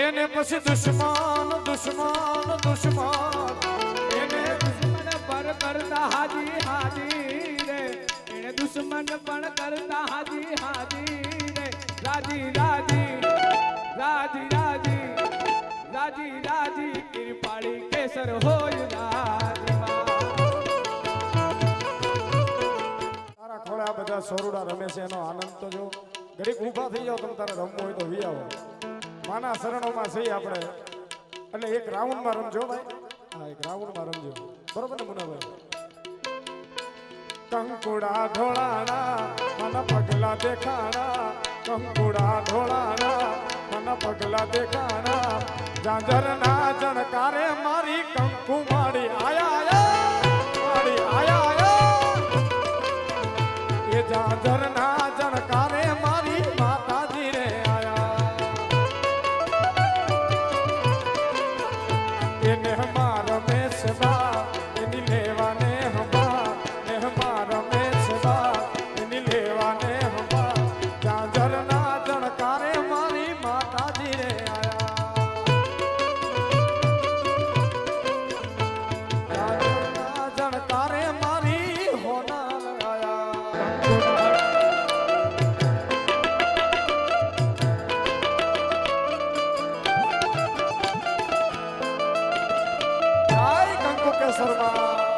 એને પછી દુશ્મન દુશ્મન દુશ્મન એને દુશ્મન પર કરતા હાજી હાજી રે એને દુશ્મન પણ કરતા હાજી હાજી રે રાજી રાજી રાજી રાજી રાજી રાજી કિરપાળી કેસર હોય રાજમાં તારા ખોળે આ બધા સોરુડા રમે છે એનો આનંદ તો જો ઘડીક ઊભા થઈ જાવ તમે તારે રમવું હોય તો વી આવો માના શરણોમાં સહી આપણે એટલે એક રાઉન્ડમાં રમજો ભાઈ હા એક રાઉન્ડમાં રમજો બરોબર ને મુનાભાઈ કંકુડા ઢોળાણા મને પગલા દેખાણા કંકુડા ઢોળાણા મને પગલા દેખાણા જાજરના જણકારે મારી કંકુ માડી આયા માડી આયા એ જાજરના જણકારે મારી માતાજી રે આયા એને હમા રમેશ બા એની લેવાને હમા ને હમા રમેશ બા એની લેવાને હમા જાજરના જણકારે મારી માતાજી રે આયા જાજરના જણકારે મારી હોના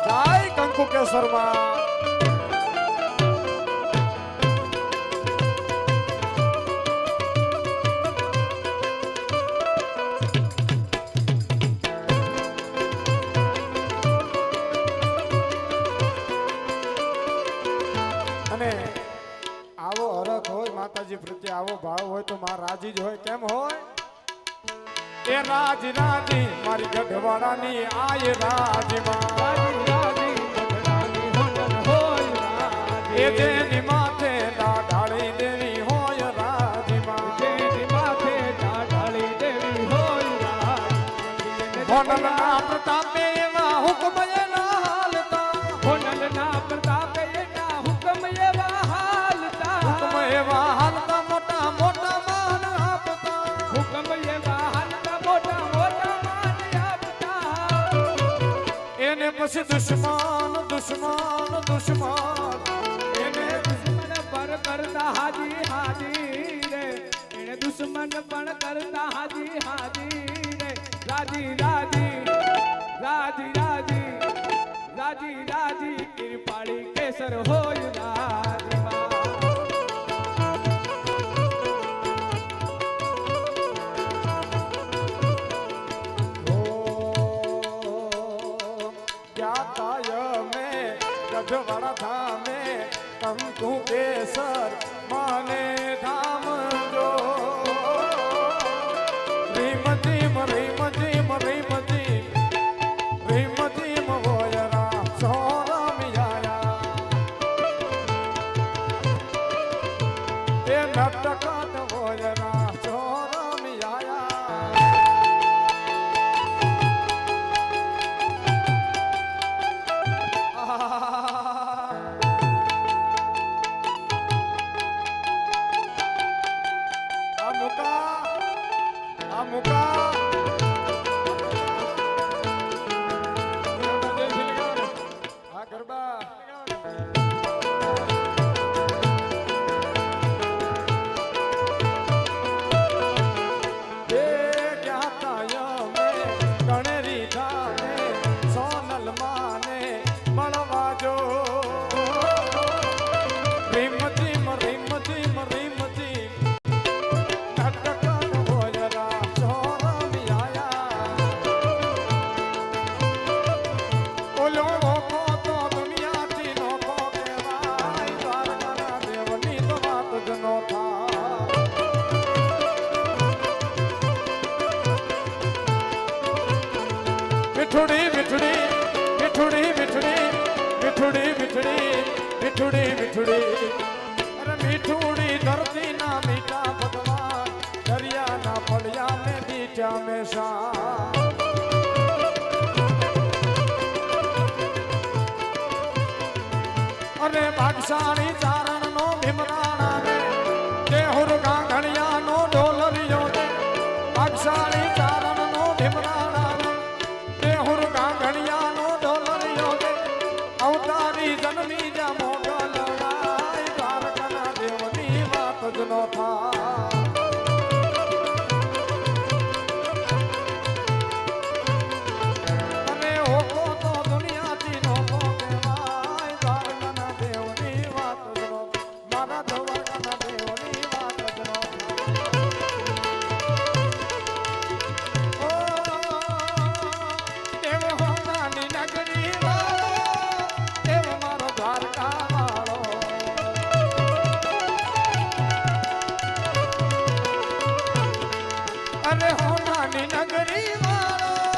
જય કંકુ કેસરમાં અને આવો હરખ હોય માતાજી પ્રત્યે આવો ભાવ હોય તો માં રાજી જ હોય કેમ હોય એ રાજ રાજી મારી ગઢવાડાની આય રાજમાં એ જેની માથે દાઢાળી દેવી હોય રાજમાં જેની માથે દાઢાળી દેવી હોય હોનલના પ્રતાપે એવા હુકમ એના હાલતા હોનલના પ્રતાપે એના હુકમ એવા હાલતા હુકમ એવા હાલતા મોટા મોટા માન આપતા હુકમ એવા હાલતા મોટા મોટા માન આપતા એને પછી દુશ્મન દુશ્મન દુશ્મન એને દુશ્મન પર કરતા હાજી હાજી રે એને દુશ્મન પણ કરતા હાજી હાજી રે રાજી રાજી રાજી રાજી રાજી રાજી કિરપાળી કેસર હોય રાજમાં ગઢવાડા ધામે કંકુ કેસર માને ધામ જો રીમ જીમ રીમ જીમ રીમ જીમ રીમ જીમ વોયરા સોરમ આયા એ નટકટ વોયરા સોરમ આયા मिठुड़ी मिठुड़ी मिठुड़ी मिठुड़ी मिठुड़ी मिठुड़ी मिठुड़ी मिठुड़ी अरे मिठुड़ी धरती ना मीठा भगवान दरिया ना पड़िया में मीठा में अरे भागशाली चारण नो भीमराणा में जे हुर गांगड़िया नो ढोलरियो भागशाली કાળી ચારણનો ભીમરાણા દેહુર ગાંગણિયાનો ડોલરિયો દે અવતારી જન્મી જા મોગલરાય દ્વારકાના દેવની વાત જ નો થાય અને હોકો તો દુનિયાથી નોકો કહેવાય દ્વારકાના દેવની વાત જ નો મારા દ્વારકાના દેવની વાત જ નો દેવ હોનાની નગરી વાળો દેવ મારો દ્વારકા વાળો અરે હોનાની નગરી વાળો